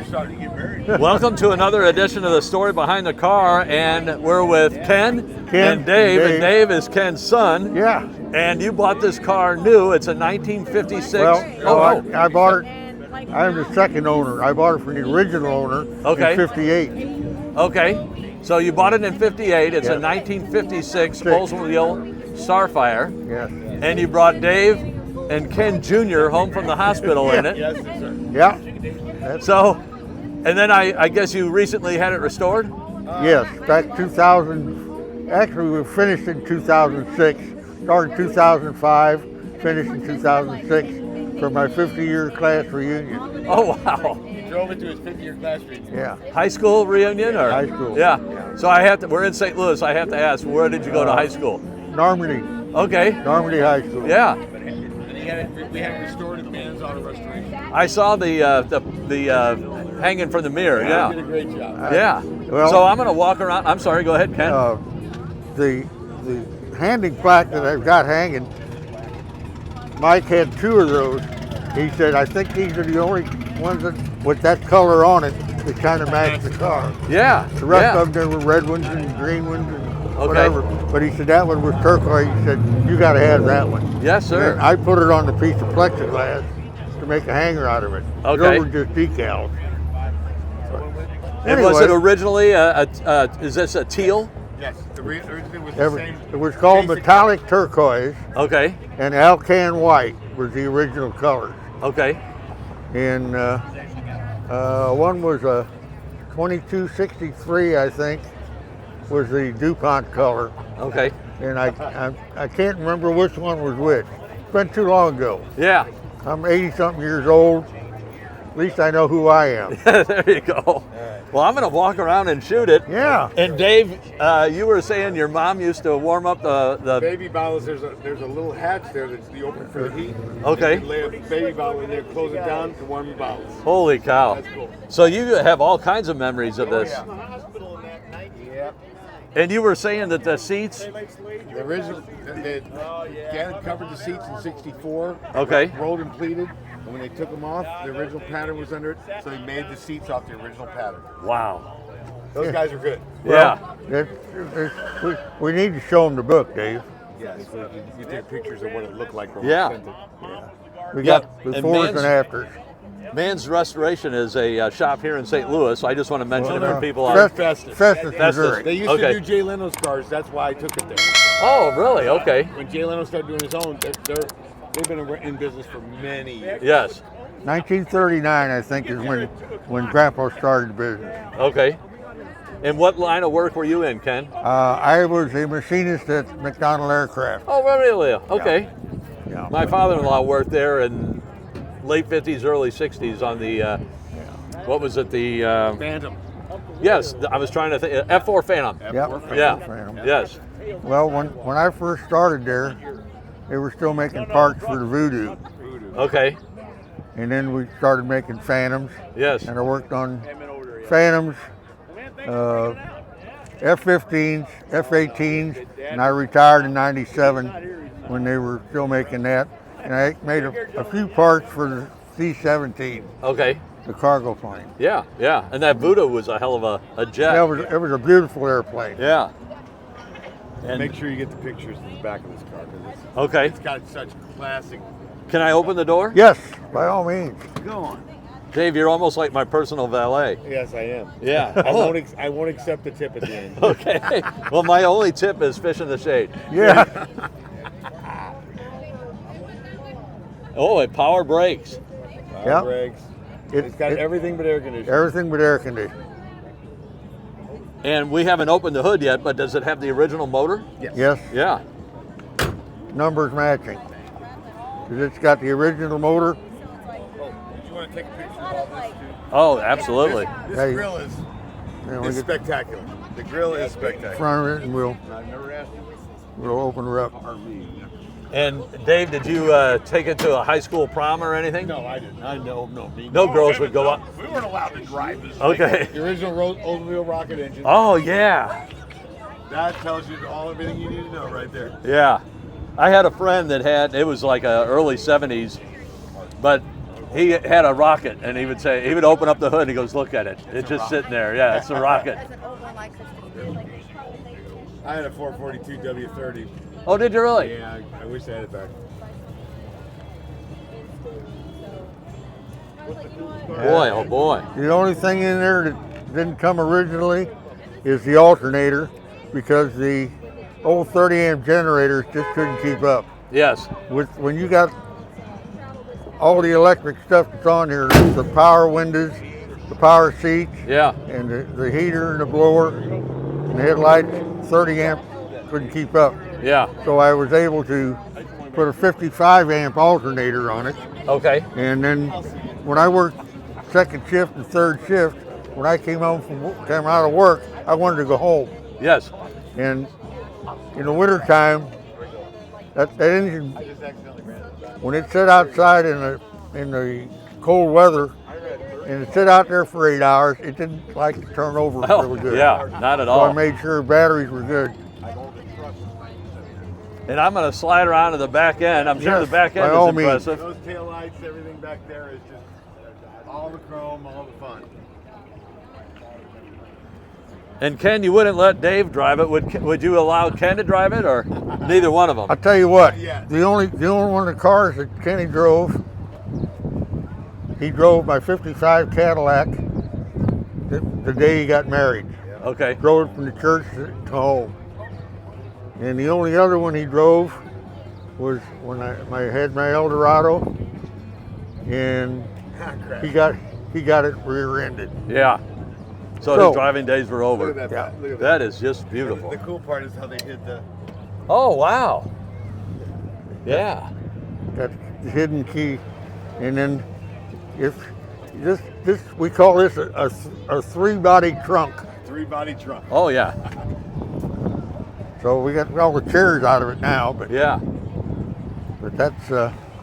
starting to get married. Welcome to another edition of The Story Behind the Car, and we're with Ken and Dave, and Dave is Ken's son. Yeah. And you bought this car new. It's a 1956. Well, I bought it. I'm the second owner. I bought it from the original owner in 58. Okay. So you bought it in 58. It's a Yeah. 1956 Oldsmobile Starfire. Yes. And you brought Dave and Ken Jr. home from the hospital in it. Yes, sir. Yeah. So, and then I guess you recently had it restored? Yes. Back 2000. Actually, we finished in 2006. Started in 2005. Finished in 2006 for my 50-year class reunion. Oh, wow. He drove it to his 50-year class reunion. Yeah. High school reunion? Or? High school. Yeah. So we're in St. Louis. I have to ask, where did you go to high school? Normandy. Okay. Normandy High School. Yeah. And we had it restored at Man's Auto Restoration. I saw the hanging from the mirror. He Yeah. did a great job. Yeah. Well- So I'm going to walk around. I'm sorry. Go ahead, Ken. The handing plaque that I've got hanging, Mike had 2 of those. He said, I think these are the only ones that, with that color on it that kind of match the car. Yeah. The rest yeah. of them, there were red ones and green ones and Okay. whatever. But he said that one was turquoise. He said, you got to have that one. Yes, sir. And I put it on the piece of plexiglass to make a hanger out of it. Okay. Those were just decals. And was it Anyway, originally is this a teal? Yes, originally was the same. it was called basic- metallic turquoise, Okay. and Alcan white was the original color. Okay. And one was a 2263, I think, was the DuPont color. Okay. And I can't remember which one was which. It's been too long ago. Yeah. I'm 80-something years old. At least I know who I am. There you go. Well, I'm going to walk around and shoot it. Yeah. And Dave, you were saying your mom used to warm up the Baby bottles, there's a little hatch there that's the open for the heat. Okay. You lay a baby bottle in there, close it down, and warm the bottles. Holy cow. That's cool. So you have all kinds of memories of this. Yep. And you were saying that the seats, The original, they had covered the seats in '64. Okay. Rolled and pleated. And when they took them off, the original pattern was under it, so they made the seats off the original pattern. wow. Those guys are good. Yeah. We need to show them the book, Dave. Yes. You take pictures of what it looked like when Yeah. we sent it. We Yeah, got and befores Man's- and afters. Man's Restoration is a shop here in St. Louis. I just want to mention it for people. Festus. Festus, Festus. Missouri. They used Okay. to do Jay Leno's cars. That's why I took it there. Oh, really? Okay. When Jay Leno started doing his own, they've been in business for many years. Yes. 1939, I think, is when Grandpa started the business. Okay. And what line of work were you in, Ken? I was a machinist at McDonnell Aircraft. Oh, really? Okay. Yeah. My father-in-law worked there in late 50s, early 60s on the, what was it, the, Phantom. yes, I was trying to think, F4 Phantom. Yep. Yeah, Phantom. yes. Well, when I first started there, they were still making parts for the Voodoo. Okay, And then we started making Phantoms. yes. And I worked on Phantoms, F-15s, F-18s, and I retired in '97 when they were still making that. And I made a few parts for the C-17, Okay, the cargo plane. yeah, yeah. And that Voodoo was a hell of a jet. It was a beautiful airplane. Yeah. And Make sure you get the pictures in the back of this car because okay, it's got such classic. can I open the door? Yes, by all means. Go on. Dave, you're almost like my personal valet. Yes, I am. Yeah. I won't accept the tip at the end. Okay. Well, my only tip is fish in the shade. Yeah. Oh, it power brakes. Yep. Brakes. It's got everything but air conditioning. Everything but air conditioning. And we haven't opened the hood yet, but does it have the original motor? Yes, Yeah. numbers matching. 'Cause it's got the original motor. Do you want to take a picture of all this too? Oh, absolutely. This Hey. grill is And we it's get spectacular. The grill is in spectacular. front of it and we'll I've never asked you. open her up. And Dave, did you take it to a high school prom or anything? No, I didn't. I know, no. No girls would go up. We weren't allowed to drive this. Okay. The original Oldsmobile rocket engine. Oh, yeah. That tells you everything you need to know right there. Yeah. I had a friend that had, it was like early 70s, but he had a rocket, and he would say, he would open up the hood and he goes, look at it. It's just sitting there. Yeah, it's a rocket. I had a 442 W30. Oh, did you really? Yeah, I wish I had it back. Boy, oh boy. The only thing in there that didn't come originally is the alternator, because the old 30 amp generators just couldn't keep up. Yes. When you got all the electric stuff that's on here, the power windows, the power seats, Yeah. and the heater and the blower and the headlights, 30 amp couldn't keep up. Yeah. So I was able to put a 55 amp alternator on it. Okay. And then when I worked second shift and third shift, when I came out of work, I wanted to go home. Yes. And in the wintertime, that engine, when it sat outside in the cold weather, and it sat out there for 8 hours, it didn't like to turn over really good. Yeah, not at So all. I made sure batteries were good. And I'm going to slide around to the back end. I'm sure Yes, the back by end all is means. impressive. Those tail lights, everything back there is just all the chrome, all the fun. And Ken, you wouldn't let Dave drive it. Would you allow Ken to drive it, or neither one of I'll them? tell you what, Yeah. the only one of the cars that Kenny drove, he drove my 55 Cadillac the day he got married. Okay. Drove it from the church to home. And the only other one he drove was when I had my Eldorado, and he got it rear-ended. Yeah. So his driving days were over. Look at that. Yeah. Look at That is just beautiful. The cool part is how they hid the. Oh, wow. Yeah. Got the hidden key. And then if this we call this a three-body trunk. 3-body trunk. Oh, yeah. So we got all the chairs out of it now, but Yeah. that's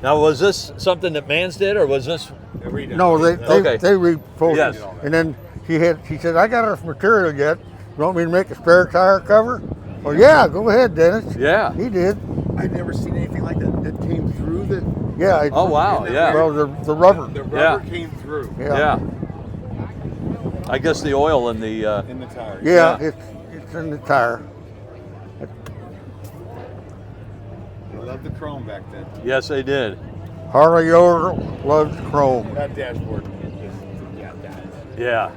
Now, was this something that Mans did, or was this? no, they Okay. reposed Yes. it. And then he said, I got enough material yet. You want me to make a spare tire cover? Well, yeah, go ahead, Dennis. Yeah. He did. I'd never seen anything like that. It came through the. Yeah. Oh, wow. Yeah. Well, the rubber. The rubber Yeah. came through Yeah. I guess the oil in the. in the tire. Yeah, Yeah. it's in the tire. I loved the chrome back then. Yes, they did. Harley Orr loves chrome. That dashboard. Yeah.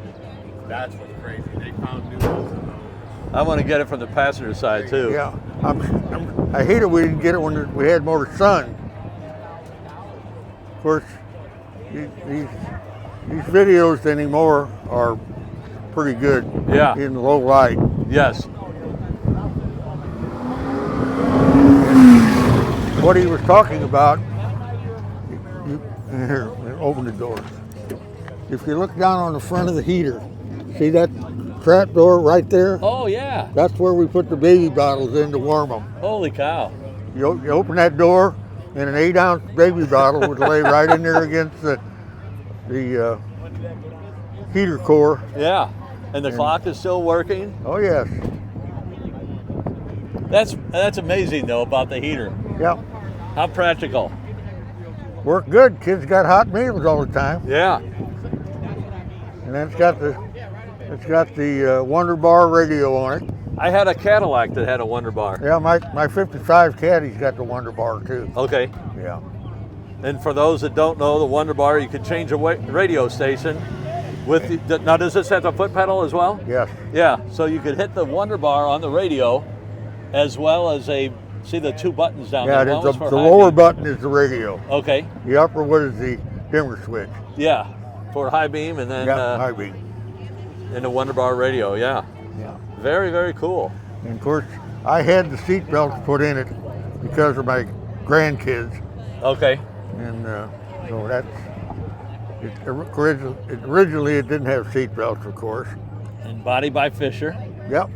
That's what's crazy. They found new ones. I want to get it from the passenger side too. Yeah. I hate it we didn't get it when we had more sun. Of course, these videos anymore are pretty good. Yeah. In low light. Yes. What he was talking about, here, open the door. If you look down on the front of the heater, see that trap door right there? Oh yeah. That's where we put the baby bottles in to warm them. Holy cow. You open that door, and an 8-ounce baby bottle would lay right in there against the heater core. Yeah. And the clock is still working. Oh yes. That's amazing though about the heater. Yep. How practical. Worked good. Kids got hot meals all the time. Yeah. And then it's got the Wonder Bar radio on it. I had a Cadillac that had a Wonder Bar. Yeah, my 55 Caddy's got the Wonder Bar too. Okay. Yeah. And for those that don't know, the Wonder Bar, you can change a radio station with the, now does this have the foot pedal as well? Yes. Yeah, so you could hit the Wonder Bar on the radio as well as see the two buttons down Yeah, there. One was the for high lower beam. button is the radio. Okay, The upper one is the dimmer switch. yeah, for high beam and then Yeah, high beam. in the Wonder Bar radio, yeah. Yeah. Very, very cool. And of course, I had the seat belts put in it because of my grandkids. Okay, And so that's, originally it didn't have seat belts, of course. and body by Fisher. Yep.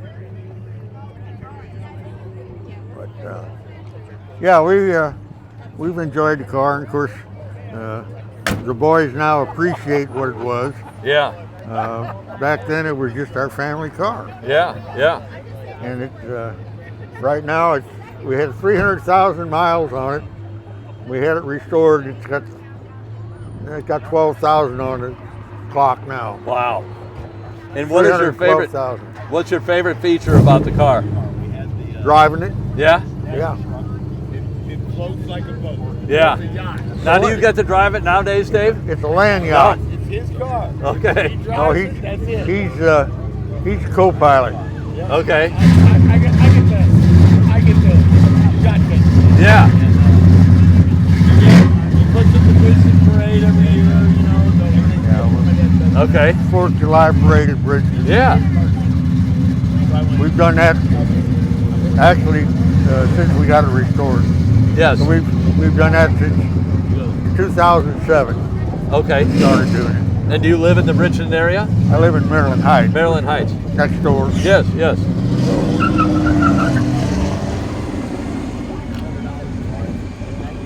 But yeah, we've enjoyed the car, and of course, the boys now appreciate what it was. Yeah, Back then, it was just our family car, yeah, yeah. and it right now we had 300,000 miles on it. We had it restored. It's got It's got 12,000 on the clock now. Wow. And what is your favorite? 312,000. What's your favorite feature about the car? Driving it? Yeah. Yeah. It floats like a boat. Yeah. It's a yacht. Now, do you get to drive it nowadays, Dave? It's a land yacht. It's his car. Okay. He No, drives it, that's it. he's co-pilot. Okay. I get the shotgun. Yeah. He puts up the Bridges Parade every year, you know, so everything. Okay. 4th of July parade at Bridges. Yeah. We've done that actually since we got it restored. Yes. So we've done that since 2007. Okay. Started doing it. And do you live in the Richmond area? I live in Maryland Heights. Maryland Heights. Next door. Yes. Yes.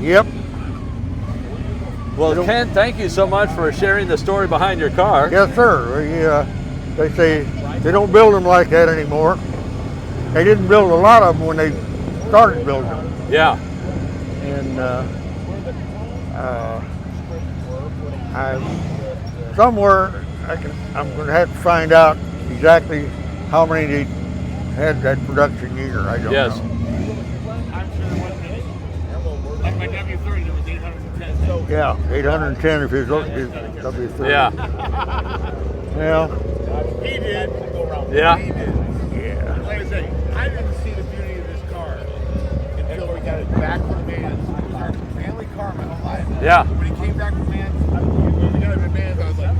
Yep. Well, Ken, thank you so much for sharing the story behind your car. Yes, sir. They say they don't build them like that anymore. They didn't build a lot of them when they started building them. Yeah. And somewhere I'm going to have to find out exactly how many they had that production year. I don't Yes. know. I'm sure there wasn't any. Like my W30, there was 810. So Yeah, 810 if his W30. Yeah. Yeah. he did. Yeah. He did. Yeah. Like I say, I didn't see the beauty of this car until we got it back from Mans. It was our family car my whole life. Yeah. When it came back from Mans, when we got it at Mans, I was like,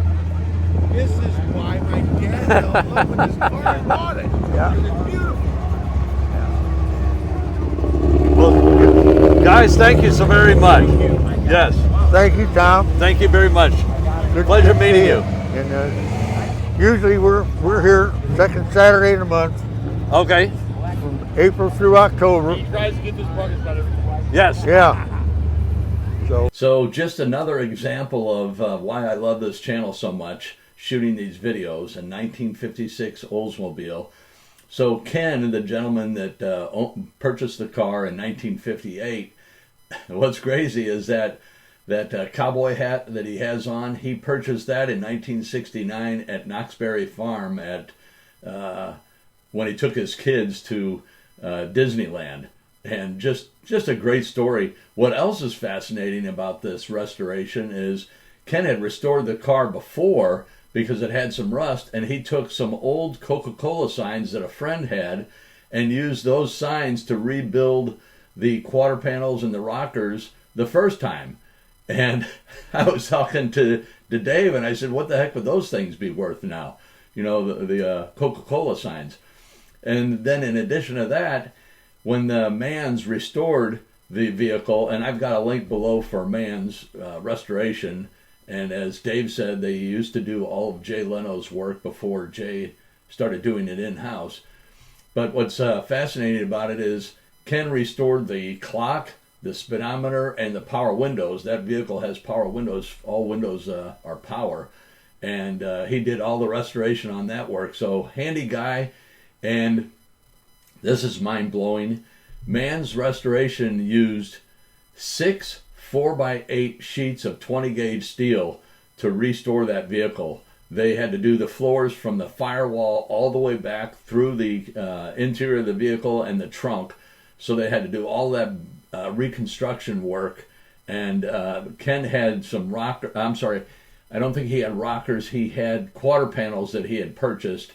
this is why my dad fell in love with this car and bought it. Yeah. Because it's beautiful. Well, guys, thank you so very much. Yes. Thank you, Tom. Thank you very much. Good Pleasure to meeting see you. And usually we're here second Saturday of the month, Okay. from April through October. He tries to get this bucket about every Yes. Yeah. So just another example of why I love this channel so much, shooting these videos, a 1956 Oldsmobile. So Ken, the gentleman that purchased the car in 1958, what's crazy is that cowboy hat that he has on, he purchased that in 1969 at Knoxbury Farm when he took his kids to Disneyland. And just a great story. What else is fascinating about this restoration is Ken had restored the car before because it had some rust, and he took some old Coca-Cola signs that a friend had and used those signs to rebuild the quarter panels and the rockers the first time. And I was talking to Dave, and I said, what the heck would those things be worth now? You know, the Coca-Cola signs. And then in addition to that, when the Mans restored the vehicle, and I've got a link below for Mans restoration, and as Dave said, they used to do all of Jay Leno's work before Jay started doing it in-house. But what's fascinating about it is Ken restored the clock, the speedometer, and the power windows. That vehicle has power windows. All windows are power. And he did all the restoration on that work. So handy guy. And this is mind-blowing. Mans Restoration used 6 4x8 sheets of 20-gauge steel to restore that vehicle. They had to do the floors from the firewall all the way back through the interior of the vehicle and the trunk. So they had to do all that reconstruction work. And Ken had some I don't think he had rockers. He had quarter panels that he had purchased,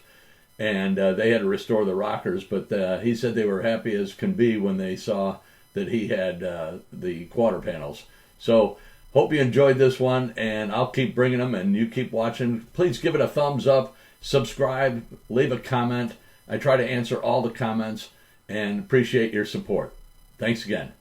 and they had to restore the rockers. But he said they were happy as can be when they saw that he had the quarter panels. So hope you enjoyed this one, and I'll keep bringing them, and you keep watching. Please give it a thumbs up, subscribe, leave a comment. I try to answer all the comments and appreciate your support. Thanks again.